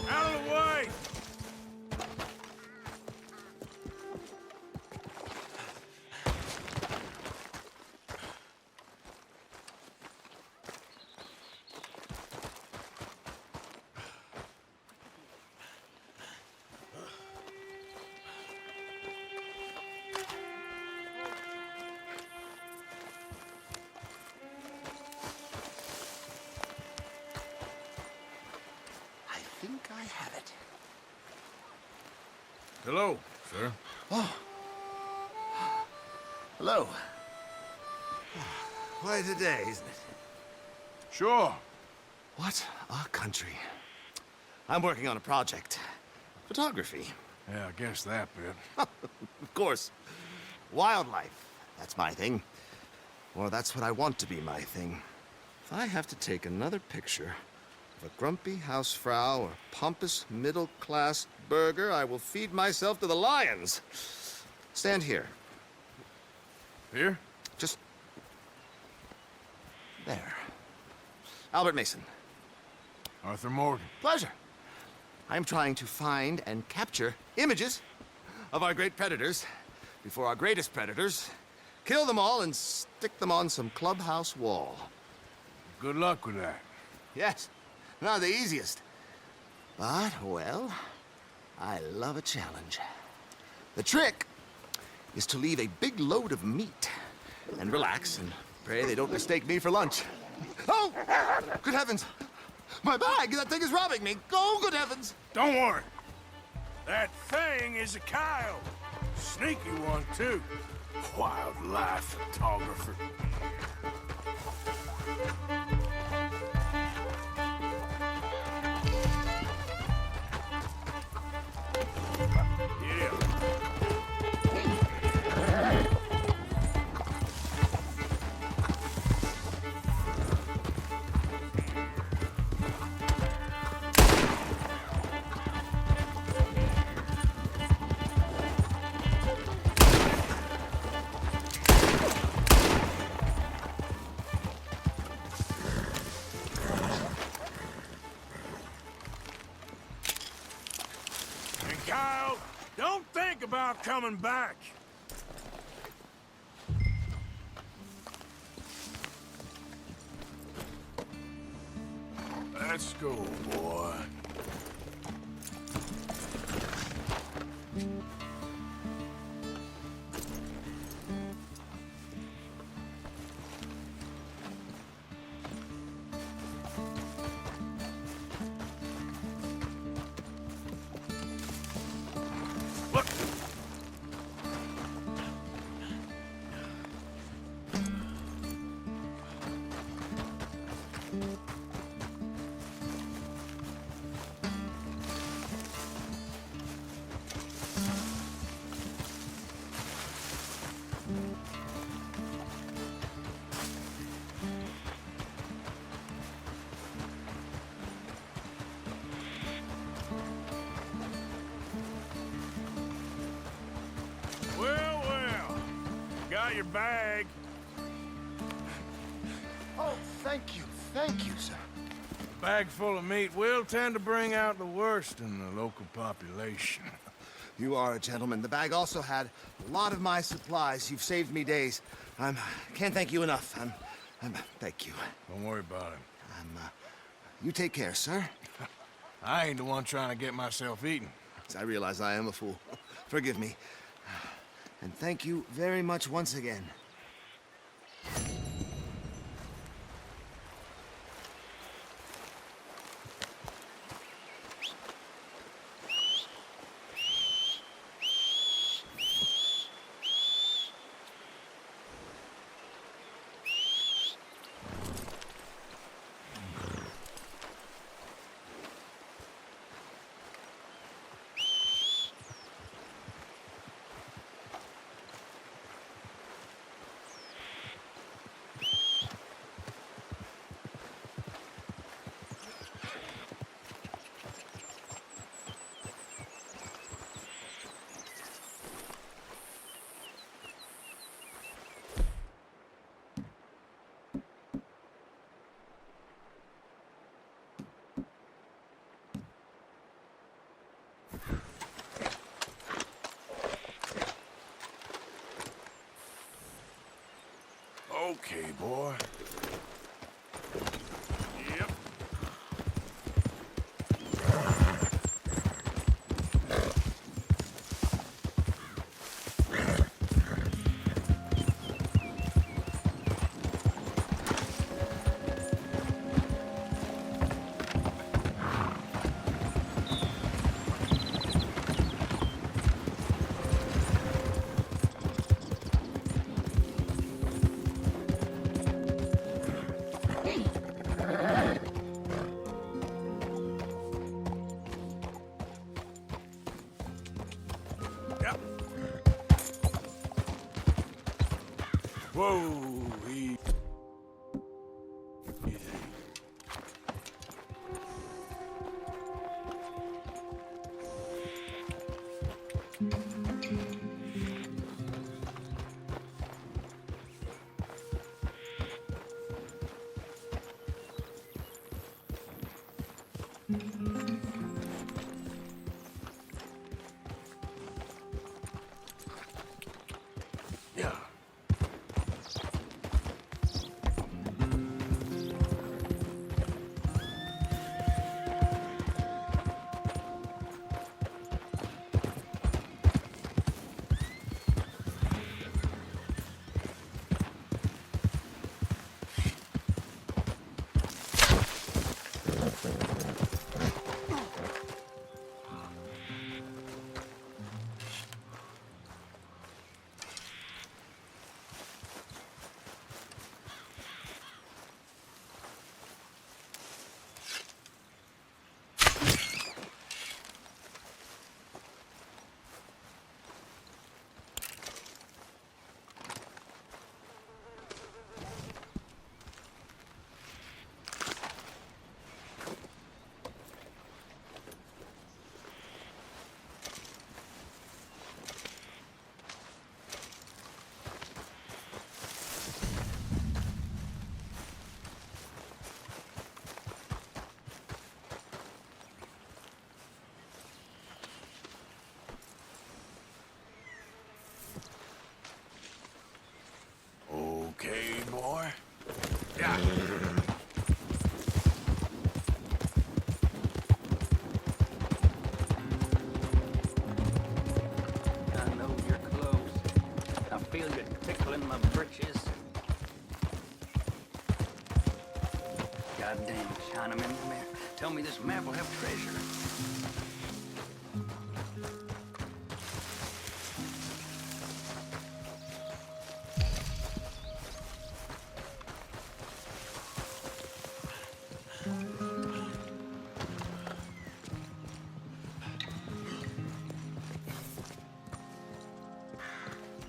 Out of the way! I think I have it. Hello, sir. Oh. Hello. Quite a day, isn't it? Sure. What a country. I'm working on a project. Photography. Yeah, I guess that bit. Of course. Wildlife. That's my thing. Or that's what I want to be my thing. If I have to take another picture of a grumpy housefrau or pompous middle-class burgher, I will feed myself to the lions. Stand here. Here? Just... there. Albert Mason. Arthur Morgan. Pleasure. I'm trying to find and capture images of our great predators before our greatest predators kill them all and stick them on some clubhouse wall. Good luck with that. Yes, not the easiest. But, well, I love a challenge. The trick is to leave a big load of meat and relax and pray they don't mistake me for lunch. Oh! Good heavens! My bag! That thing is robbing me! Oh, good heavens! Don't worry. That thing is a coyote. Sneaky one, too. Wildlife photographer. Yeah. And Kyle, don't think about coming back. Let's go, boy. Look. Well, well. Got your bag. Oh, thank you, sir. A bag full of meat will tend to bring out the worst in the local population. You are a gentleman. The bag also had a lot of my supplies. You've saved me days. Can't thank you enough. Thank you. Don't worry about it. You take care, sir. I ain't the one trying to get myself eaten. I realize I am a fool. Forgive me. And thank you very much once again. Okay, boy. Yep. Yep. Whoa, easy. Yeah. Okay, boy. Yeah. I know you're close. I feel you tickling my britches. Goddamn Chinaman, man. Tell me this map will have treasure.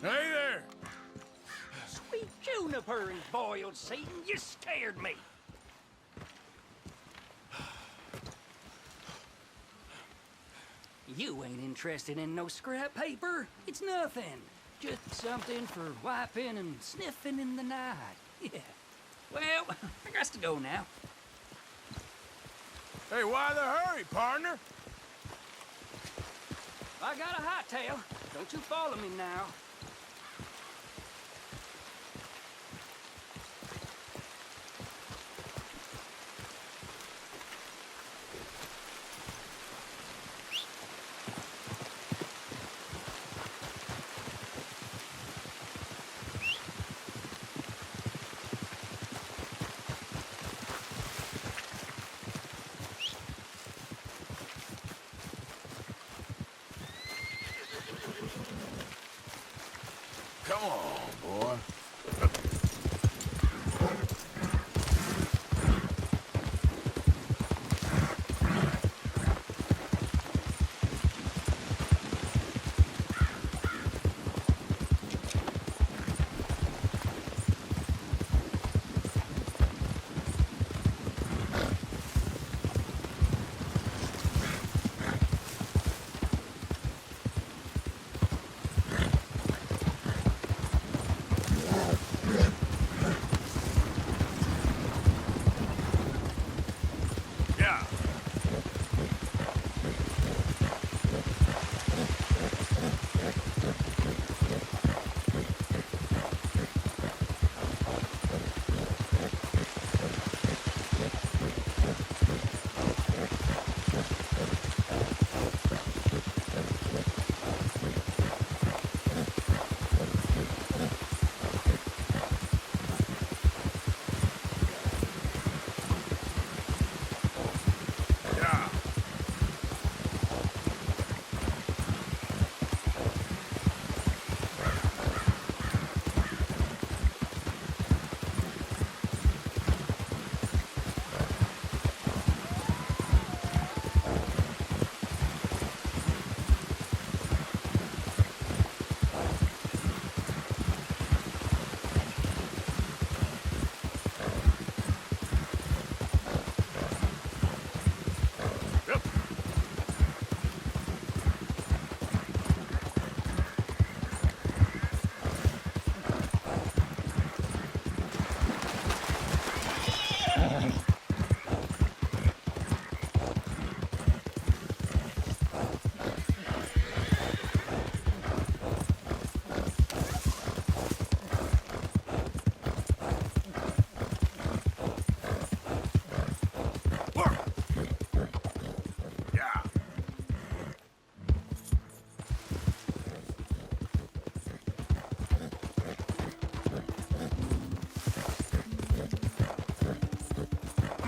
Hey there! Sweet juniper and boiled Satan, you scared me. You ain't interested in no scrap paper. It's nothing. Just something for wiping and sniffing in the night. Yeah. Well, I got to go now. Hey, why the hurry, partner? I got a hightail. Don't you follow me now. Come on, boy. Yeah.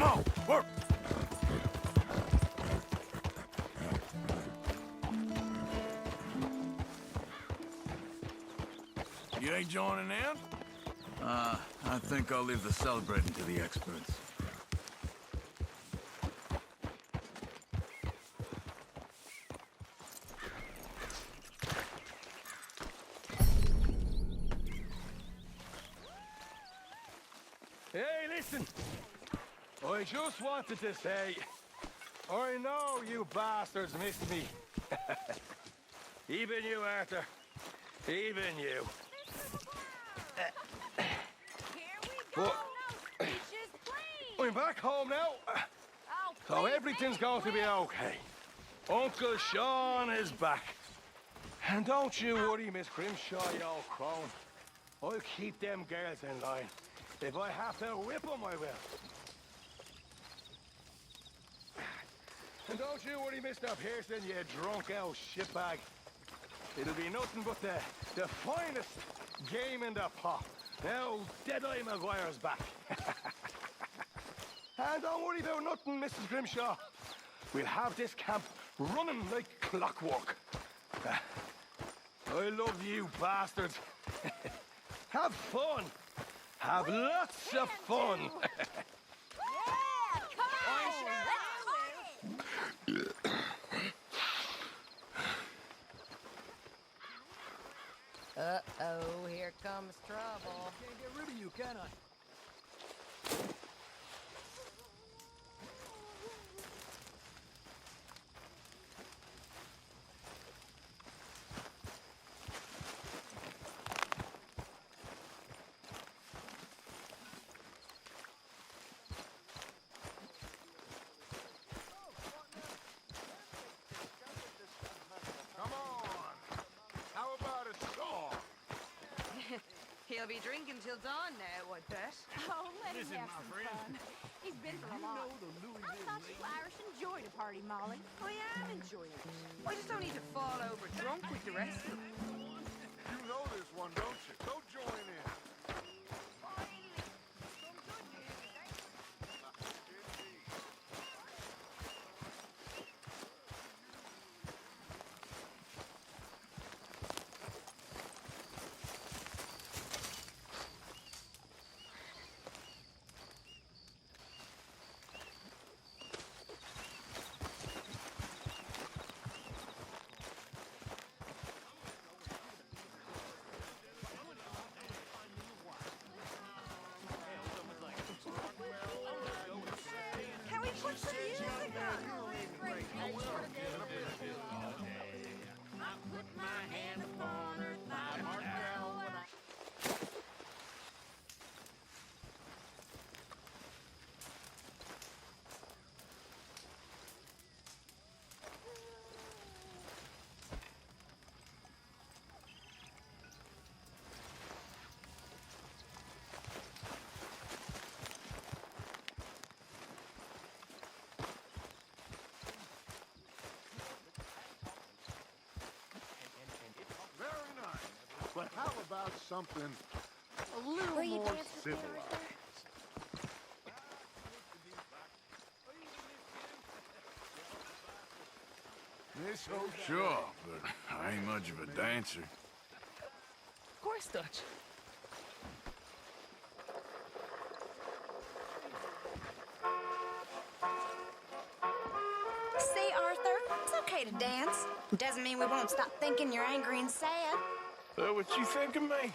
Come on, work. You ain't joining in? I think I'll leave the celebrating to the experts. Hey, listen! I just wanted to say, I know you bastards missed me. Even you, Arthur. Even you. But I'm back home now, so everything's going to be okay. Uncle Sean is back. And don't you worry, Miss Grimshaw, you old crone. I'll keep them girls in line. If I have to whip them, I will. And don't you worry, Mr. Pearson, you drunk old shitbag. It'll be nothing but the finest game in the pot. Now, Deadeye Maguire's back. And don't worry about nothing, Mrs. Grimshaw. We'll have this camp running like clockwork. I love you bastards. Have fun. Have lots of fun. Uh-oh, here comes trouble. Can't get rid of you, can I? He'll be drinking till dawn now, I bet. Oh, let him have some fun. He's been through a lot. I thought you Irish enjoyed a party, Molly. I am enjoying it. I just don't need to fall over drunk with the rest of them. You know this one, don't you? Go join in. Can we put some music on? But how about something a little more civilized? Miss O'Shea. Sure, but I ain't much of a dancer. Of course, Dutch. See, Arthur, it's okay to dance. Doesn't mean we won't stop thinking you're angry and sad. What you think of me?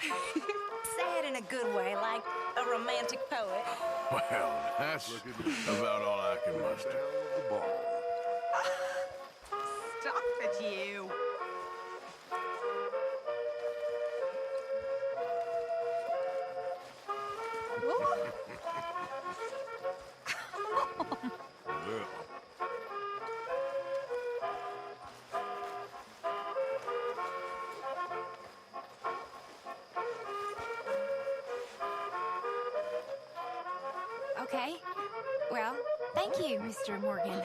Sad in a good way, like a romantic poet. Well, that's about all I can muster. Stop it, you. Okay. Well, thank you, Mr. Morgan.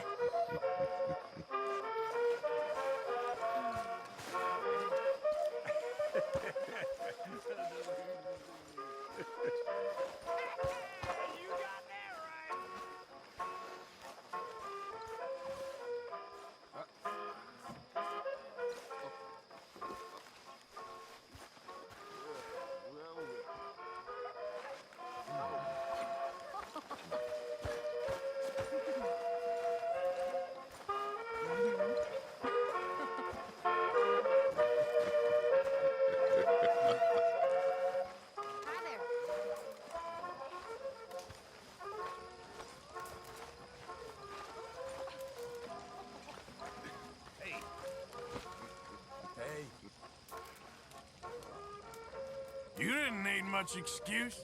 staunch excuse?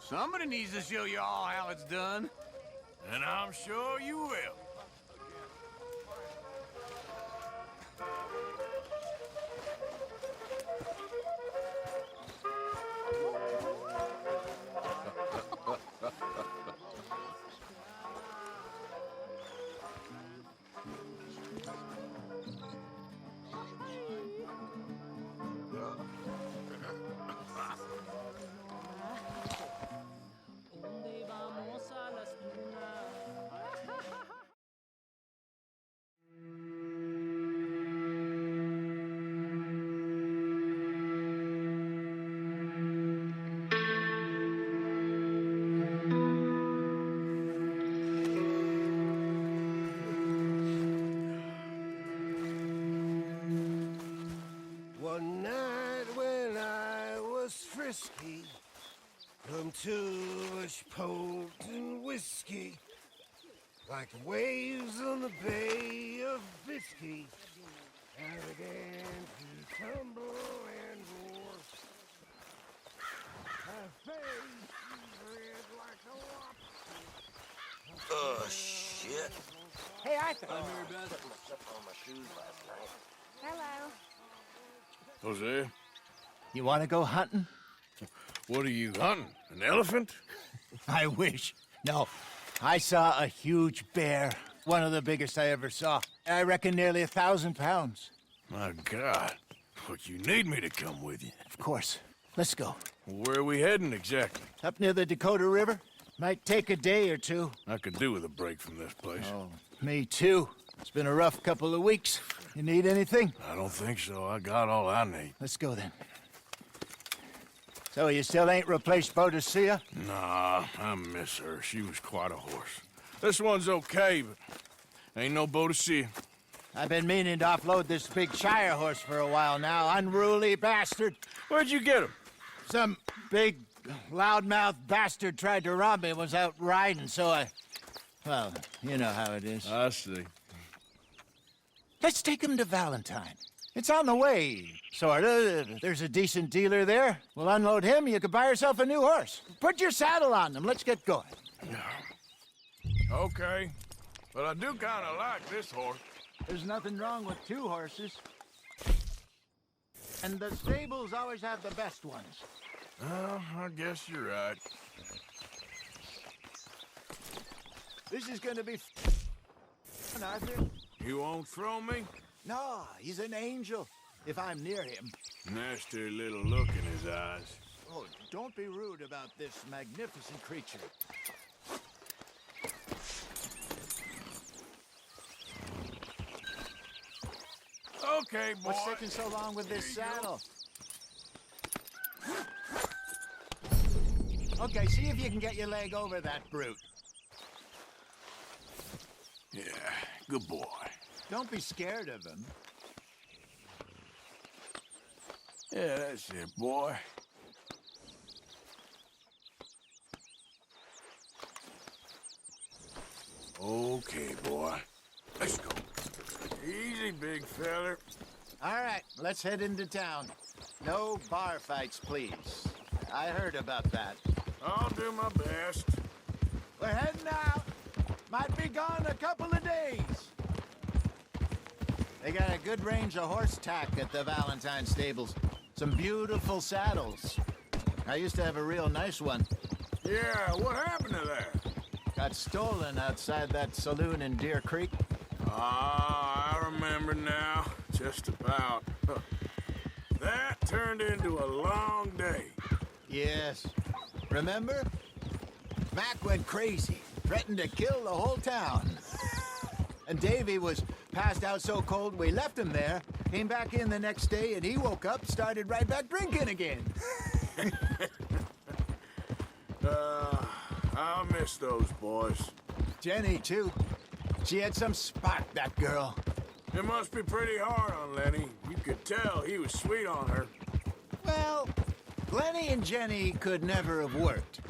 Somebody needs to show you all how it's done. And I'm sure you will. One night when I was frisky, from too much potent whiskey, like waves on the Bay of Biscay, I began to tumble and roar. My face red like a lobster. Oh, shit. Hey, Arthur. Hello. Jose, You want to go hunting? what are you hunting? An elephant? I wish. No. I saw a huge bear. One of the biggest I ever saw. I reckon nearly 1,000 pounds. My God. But you need me to come with you. Of course. Let's go. Where are we heading exactly? Up near the Dakota River. Might take a day or two. I could do with a break from this place. Oh, me too. It's been a rough couple of weeks. You need anything? I don't think so. I got all I need. Let's go then. So you still ain't replaced Boadicea? Nah, I miss her. She was quite a horse. This one's okay, but ain't no Boadicea. I've been meaning to offload this big Shire horse for a while now. Unruly bastard. Where'd you get him? Some big, loudmouth bastard tried to rob me, was out riding, so well, you know how it is. I see. Let's take him to Valentine. It's on the way, sorta. There's a decent dealer there. We'll unload him, you could buy yourself a new horse. Put your saddle on them, let's get going. Okay. But I do kind of like this horse. There's nothing wrong with two horses. And the stables always have the best ones. Well, I guess you're right. This is gonna be fun, Arthur. You won't throw me? No, he's an angel, if I'm near him. Nasty little look in his eyes. Oh, don't be rude about this magnificent creature. Okay, boy. What's taking so long with this saddle? Okay, see if you can get your leg over that brute. Yeah, good boy. Don't be scared of him. Yeah, that's it, boy. Okay, boy. Let's go. Easy, big feller. All right, let's head into town. No bar fights, please. I heard about that. I'll do my best. We're heading out. Might be gone a couple of days. They got a good range of horse tack at the Valentine stables. Some beautiful saddles. I used to have a real nice one. Yeah, what happened to that? Got stolen outside that saloon in Deer Creek. Ah, I remember now. Just about. That turned into a long day. Yes. Remember? Mac went crazy, threatened to kill the whole town. And Davy was passed out so cold we left him there, came back in the next day, and he woke up, started right back drinking again. I'll miss those boys. Jenny, too. She had some spark, that girl. It must be pretty hard on Lenny. You could tell he was sweet on her. Well, Lenny and Jenny could never have worked.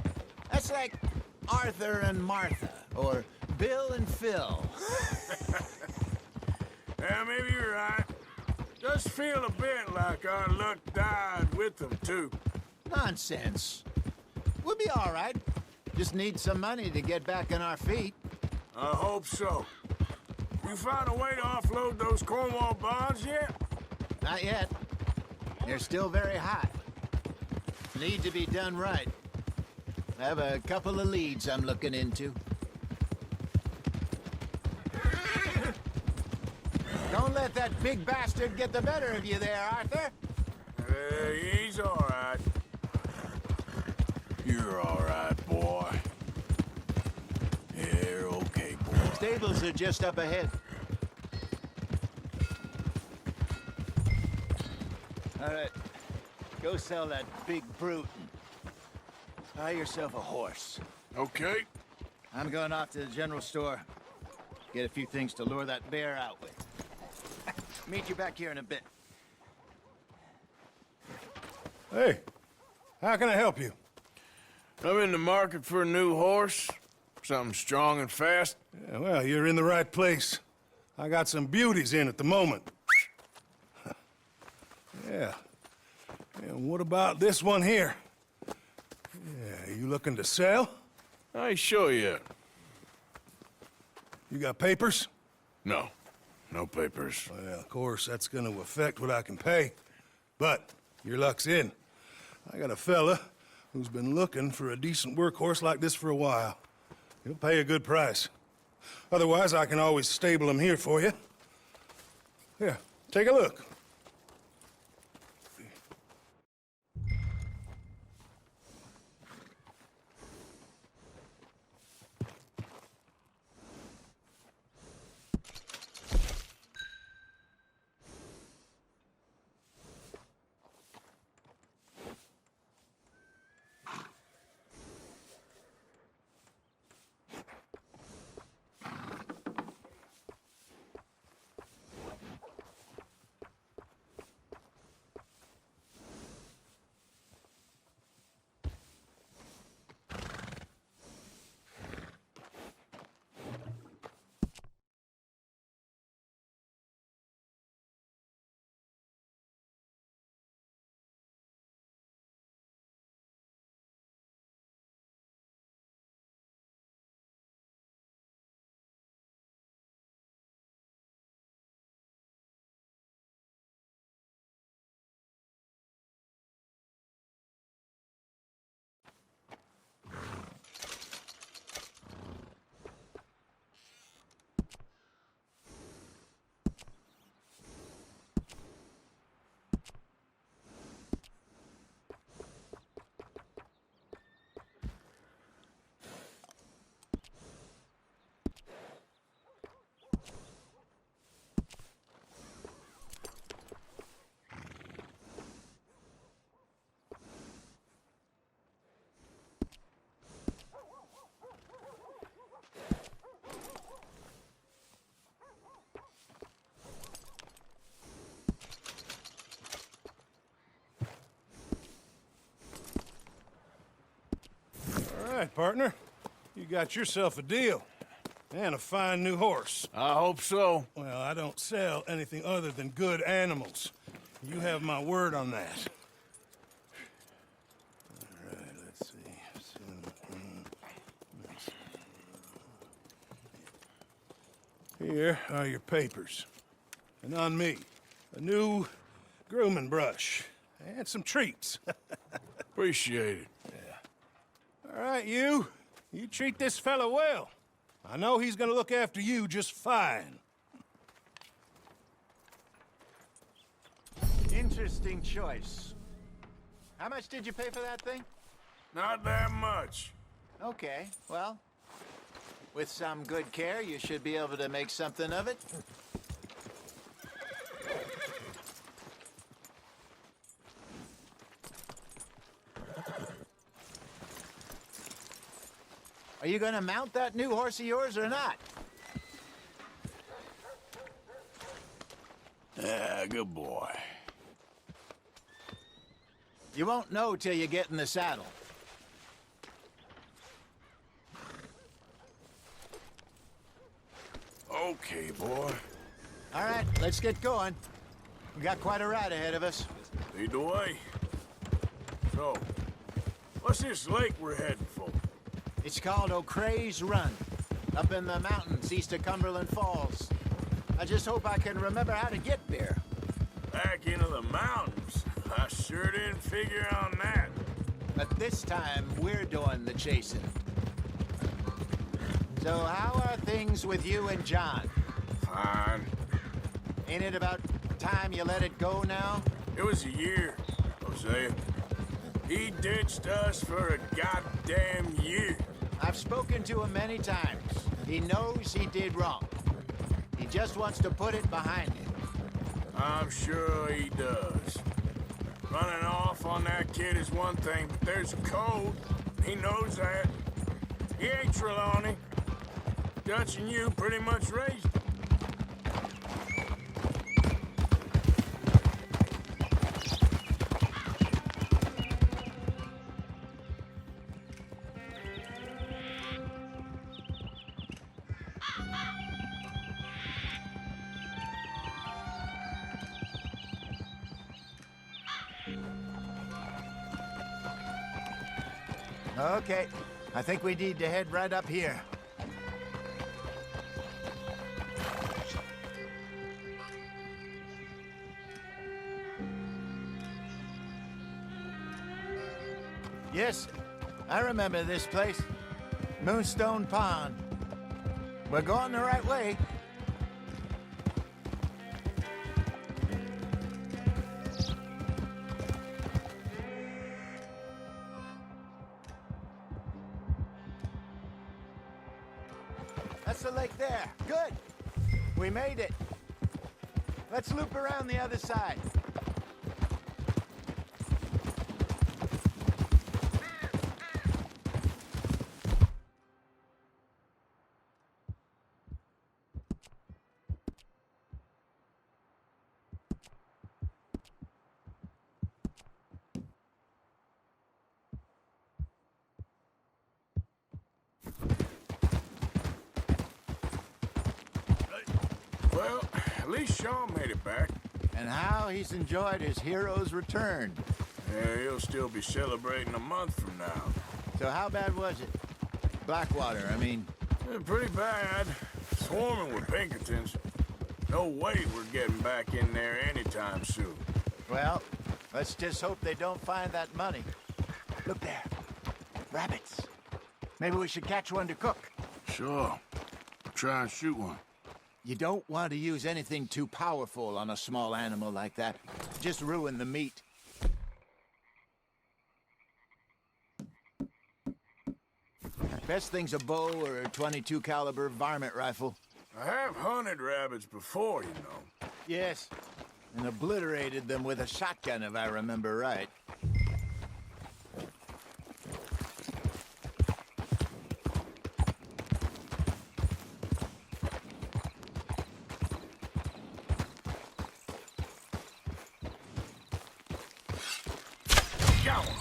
That's like Arthur and Martha, or Bill and Phil. Yeah, maybe you're right. Does feel a bit like our luck died with them, too. Nonsense. We'll be all right. Just need some money to get back on our feet. I hope so. You found a way to offload those Cornwall bonds yet? Not yet. They're still very hot. Need to be done right. I have a couple of leads I'm looking into. Don't let that big bastard get the better of you there, Arthur. He's all right. You're all right, boy. You're okay, boy. Stables are just up ahead. All right. Go sell that big brute and buy yourself a horse. Okay. I'm going off to the general store. Get a few things to lure that bear out with. Meet you back here in a bit. Hey, how can I help you? I'm in the market for a new horse. Something strong and fast. Yeah, well, you're in the right place. I got some beauties in at the moment. Yeah. And what about this one here? Yeah, you looking to sell? I ain't sure yet. You got papers? No. No papers. Well, of course, that's gonna affect what I can pay. But your luck's in. I got a fella who's been looking for a decent workhorse like this for a while. He'll pay a good price. Otherwise, I can always stable him here for you. Here, take a look. All right, partner. You got yourself a deal. And a fine new horse. I hope so. Well, I don't sell anything other than good animals. You have my word on that. All right, let's see. Here are your papers. And on me, a new grooming brush. And some treats. Appreciate it. All right, you. You treat this fella well. I know he's gonna look after you just fine. Interesting choice. How much did you pay for that thing? Not that much. Okay, well, with some good care, you should be able to make something of it. Are you gonna mount that new horse of yours or not? Yeah, good boy. You won't know till you get in the saddle. Okay, boy. All right, let's get going. We got quite a ride ahead of us. Lead the way. So, What's this lake we're heading for? It's called O'Creagh's Run, up in the mountains east of Cumberland Falls. I just hope I can remember how to get there. Back into the mountains? I sure didn't figure on that. But this time, we're doing the chasing. So how are things with you and John? Fine. Ain't it about time you let it go now? It was a year, Hosea. He ditched us for a goddamn year. I've spoken to him many times. He knows he did wrong. He just wants to put it behind him. I'm sure he does. Running off on that kid is one thing, but there's a code. He knows that. He ain't Trelawney. Dutch and you pretty much raised him. Okay, I think we need to head right up here. Yes, I remember this place. Moonstone Pond. We're going the right way. That's the lake there. Good. We made it. Let's loop around the other side. Well, at least Sean made it back. And how he's enjoyed his hero's return. Yeah, he'll still be celebrating a month from now. So how bad was it? Blackwater, I mean. Pretty bad. Swarming with Pinkertons. No way we're getting back in there anytime soon. Well, let's just hope they don't find that money. Look there. Rabbits. Maybe we should catch one to cook. Sure. Try and shoot one. You don't want to use anything too powerful on a small animal like that. Just ruin the meat. Best thing's a bow or a .22 caliber varmint rifle. I have hunted rabbits before, you know. Yes, and obliterated them with a shotgun, if I remember right. Got one.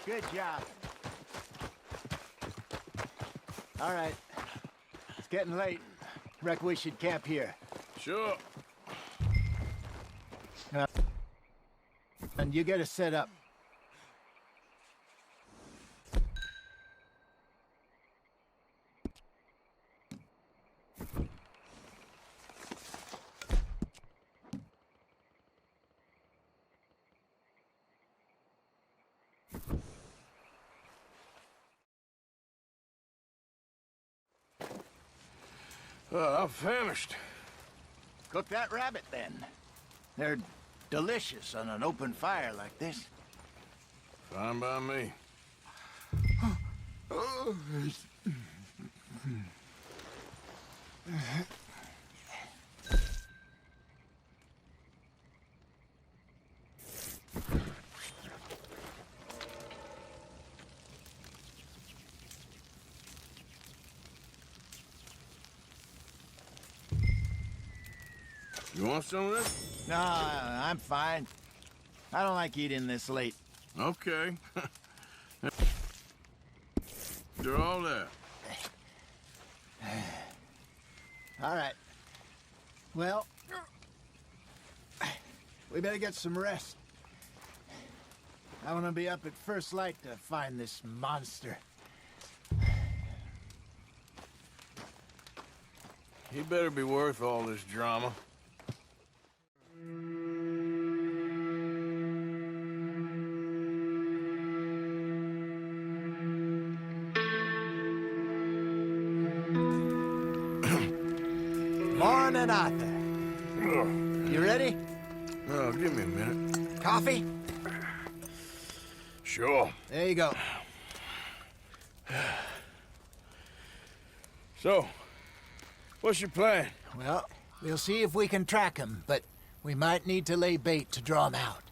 Good job. All right. It's getting late. Reckon we should camp here. Sure. And you get us set up. I'm famished. Cook that rabbit, then. They're delicious on an open fire like this. Fine by me. You want some of this? No, I'm fine. I don't like eating this late. Okay. You're all there. All right. Well, we better get some rest. I want to be up at first light to find this monster. He better be worth all this drama. Morning, Arthur. You ready? Oh, give me a minute. Coffee? Sure. There you go. So, what's your plan? Well, we'll see if we can track him, but we might need to lay bait to draw him out.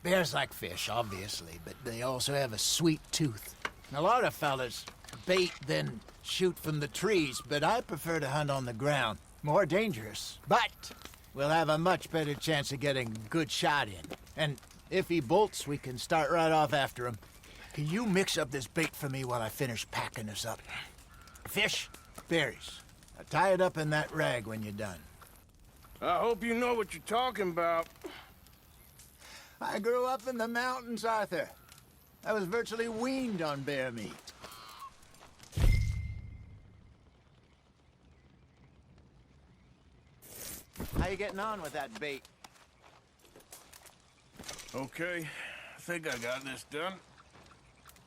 Bears like fish, obviously, but they also have a sweet tooth. A lot of fellas bait, then shoot from the trees, but I prefer to hunt on the ground. More dangerous, but we'll have a much better chance of getting a good shot in. And if he bolts, we can start right off after him. Can you mix up this bait for me while I finish packing this up? Fish, berries. Now tie it up in that rag when you're done. I hope you know what you're talking about. I grew up in the mountains, Arthur. I was virtually weaned on bear meat. How you getting on with that bait? Okay, I think I got this done.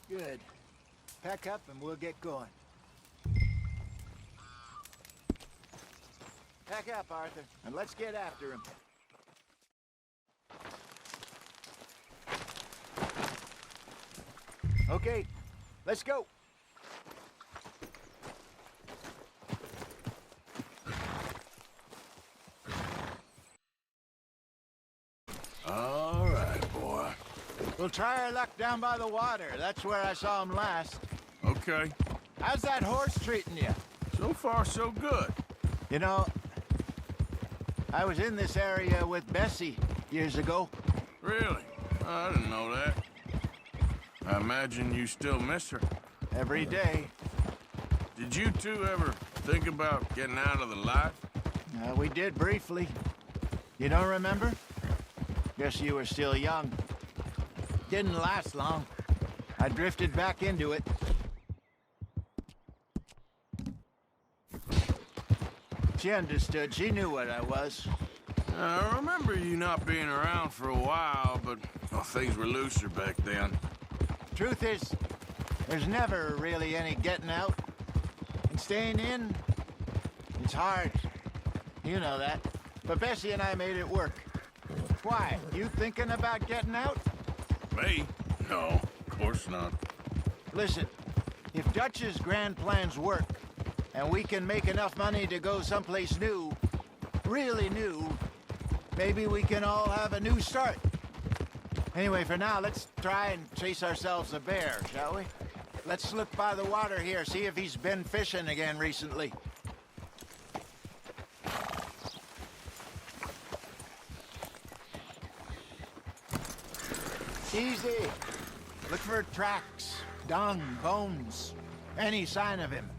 Good. Pack up and we'll get going. Pack up, Arthur, and let's get after him. Okay, let's go. All right, boy. We'll try our luck down by the water. That's where I saw him last. Okay. How's that horse treating you? So far, so good. You know, I was in this area with Bessie years ago. Really? I didn't know that. I imagine you still miss her. Every day. Did you two ever think about getting out of the life? We did briefly. You don't remember? Guess you were still young. Didn't last long. I drifted back into it. She understood. She knew what I was. I remember you not being around for a while, but well, things were looser back then. Truth is, there's never really any getting out. And staying in, it's hard. You know that. But Bessie and I made it work. Why? You thinking about getting out? Me? No, of course not. Listen, if Dutch's grand plans work, and we can make enough money to go someplace new, really new, maybe we can all have a new start. Anyway, for now, let's try and chase ourselves a bear, shall we? Let's slip by the water here, see if he's been fishing again recently. Easy. Look for tracks, dung, bones, any sign of him.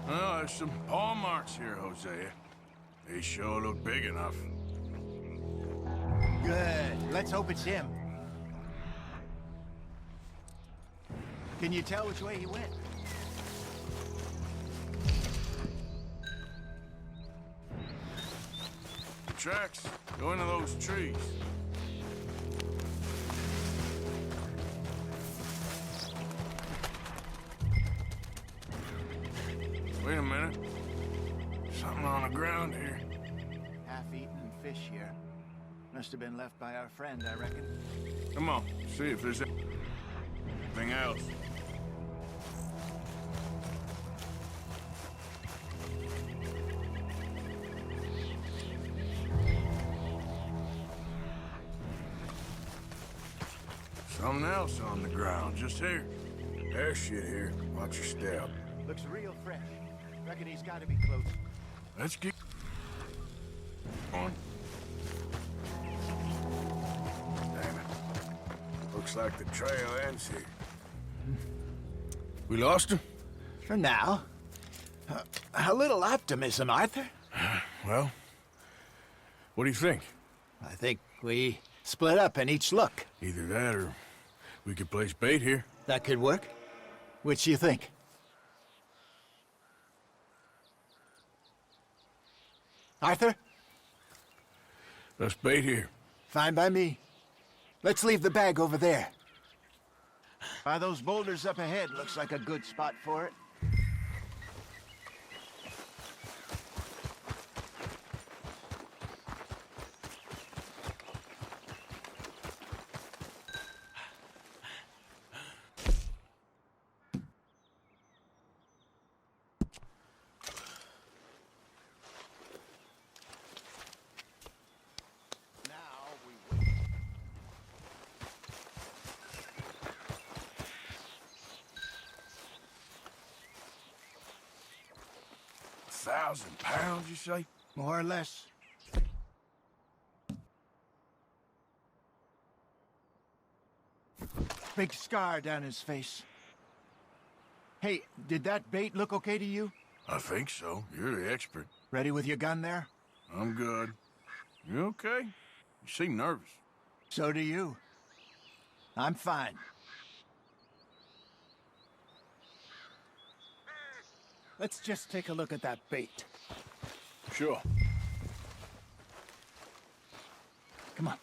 Well, there's some paw marks here, Hosea. They sure look big enough. Good. Let's hope it's him. Can you tell which way he went? The tracks go into those trees. Wait a minute. Something on the ground here. Half-eaten fish here. Must have been left by our friend, I reckon. Come on, see if there's anything else. something else on the ground, just here. There's shit here. Watch your step. Looks real fresh. Reckon he's got to be close. Let's get on. Damn it. Looks like the trail ends here. We lost him? For now. A little optimism, Arthur. Well, what do you think? I think we split up and each look. Either that or we could place bait here. That could work. Which you think? Arthur? Let's bait here. Fine by me. Let's leave the bag over there. By those boulders up ahead, looks like a good spot for it. £1,000, you say? More or less. Big scar down his face. Hey, did that bait look okay to you? I think so. You're the expert. Ready with your gun there? I'm good. You okay? You seem nervous. So do you. I'm fine. Let's just take a look at that bait. Sure. Come on.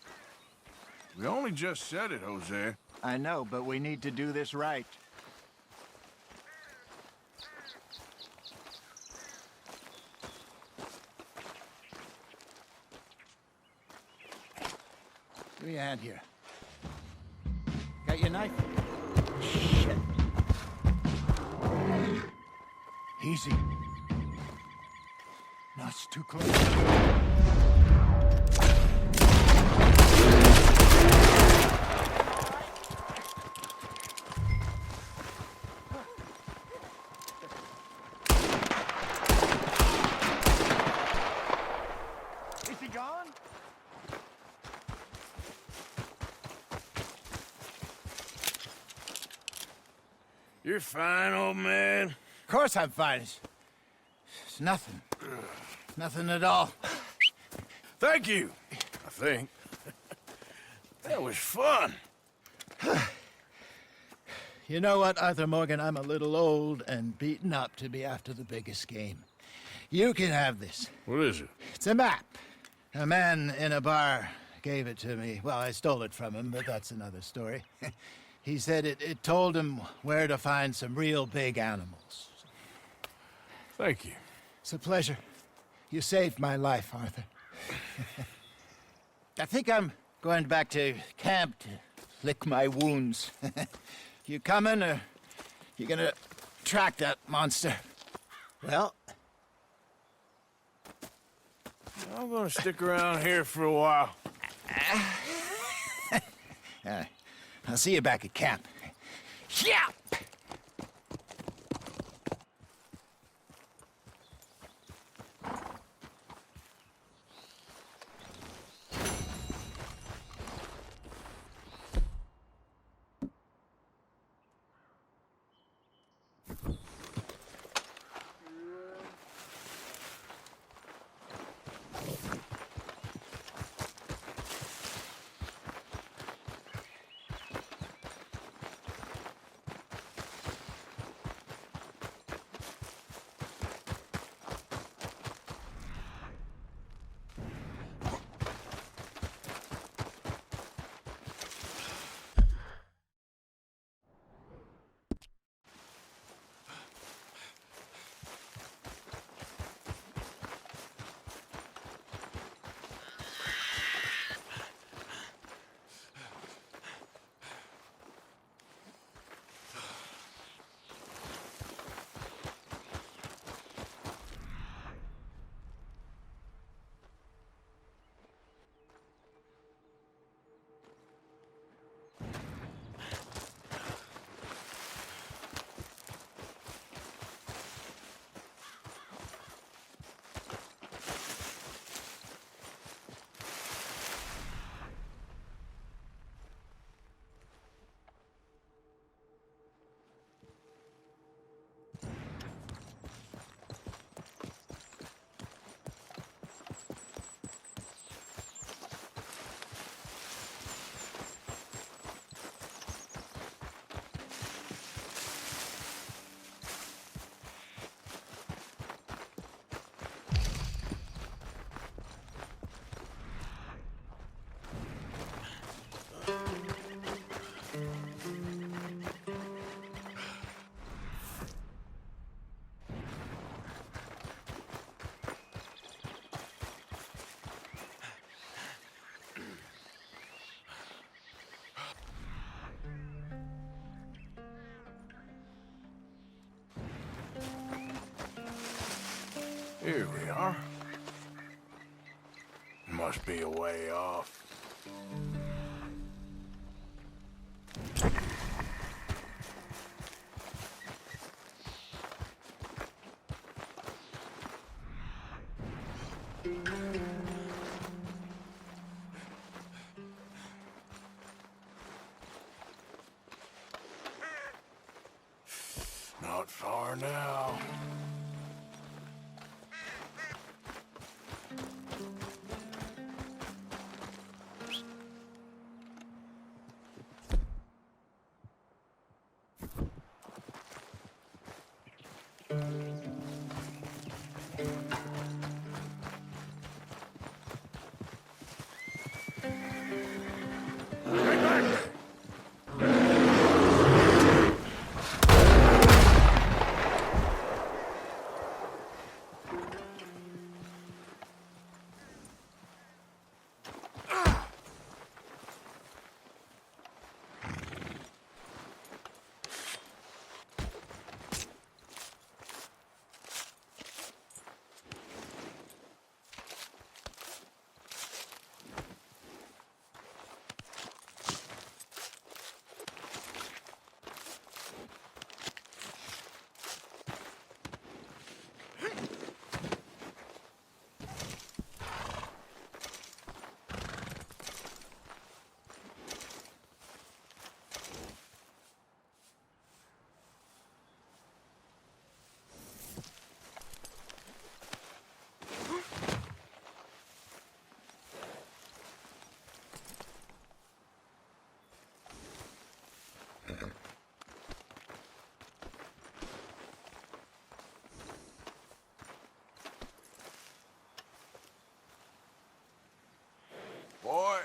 We only just said it, Jose. I know, but we need to do this right. Give me a hand here. Got your knife? Shit. Easy. No, it's too close. Is he gone? You're fine, old man. Of course I'm fine. It's nothing. Nothing at all. Thank you, I think. That was fun. You know what, Arthur Morgan? I'm a little old and beaten up to be after the biggest game. You can have this. What is it? It's a map. A man in a bar gave it to me. Well, I stole it from him, but that's another story. He said it told him where to find some real big animals. Thank you. It's a pleasure. You saved my life, Arthur. I think I'm going back to camp to lick my wounds. You coming, or you gonna track that monster? Well, I'm gonna stick around here for a while. I'll see you back at camp. Yeah! Here we are. Must be a way off. Not far now. Boy.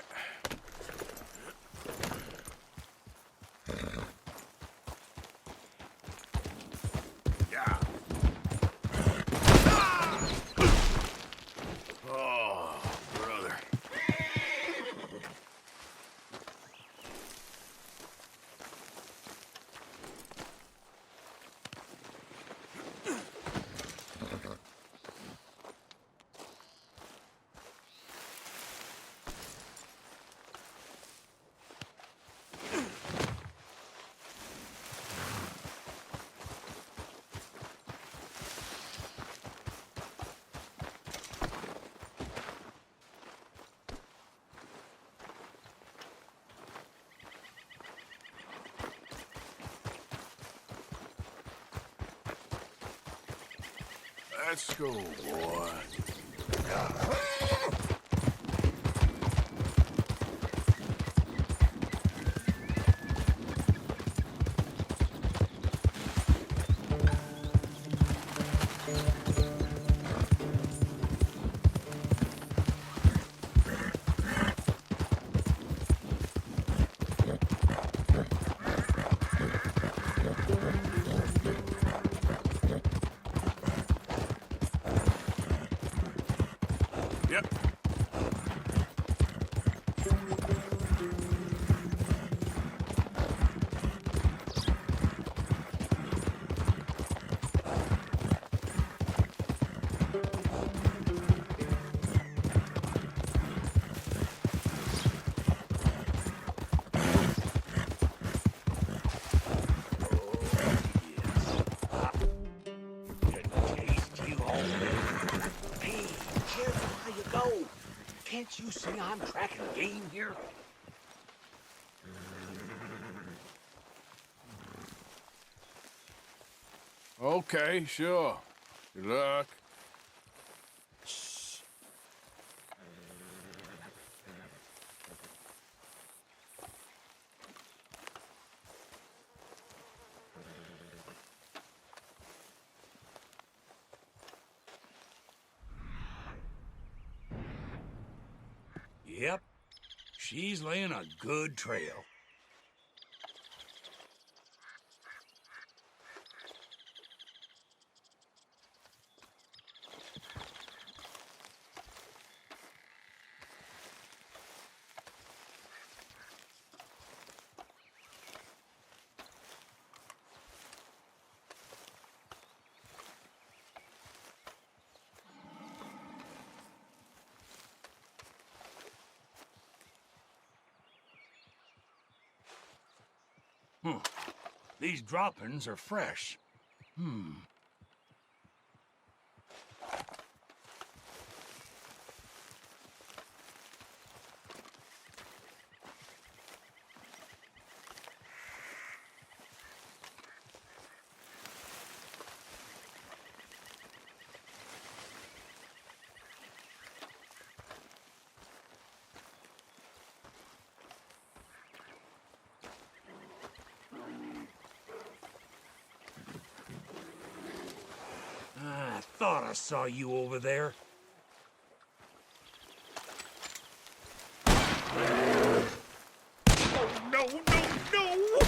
Yeah. Oh, brother. Let's go, boy. Yep. Can't you see I'm tracking game here? Okay, sure. Good luck. Yep. She's laying a good trail. These droppings are fresh. I thought I saw you over there. Oh, no, no, no!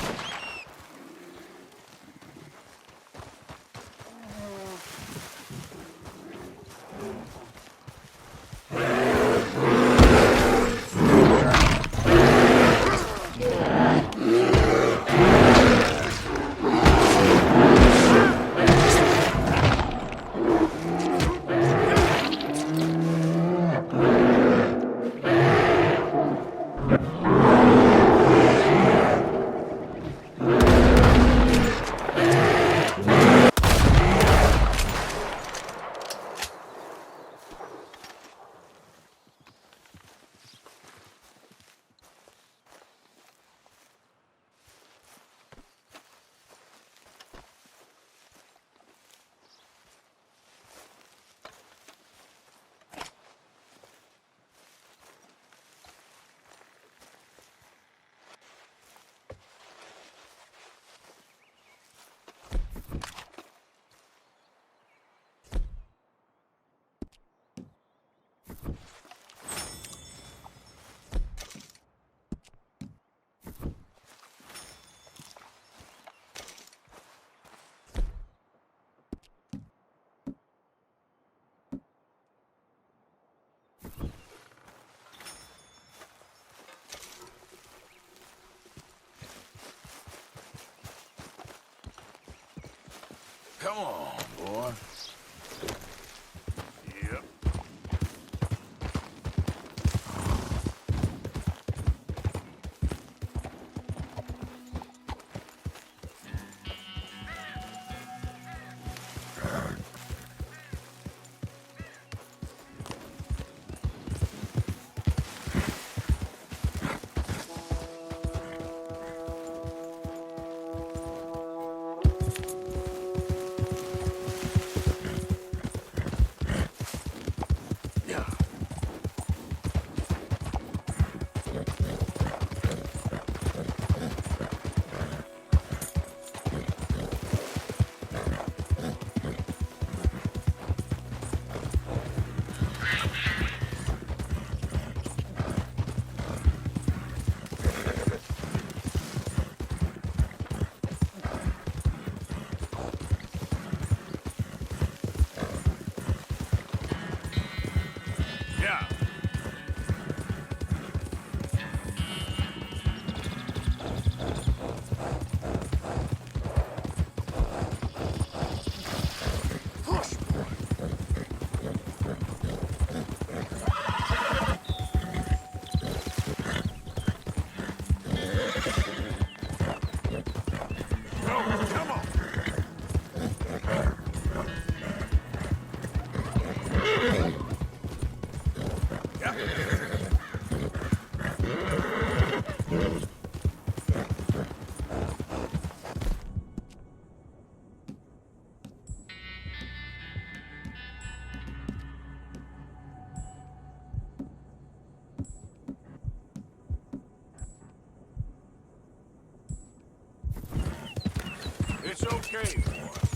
Come on, boy. Yep. It's okay, boy.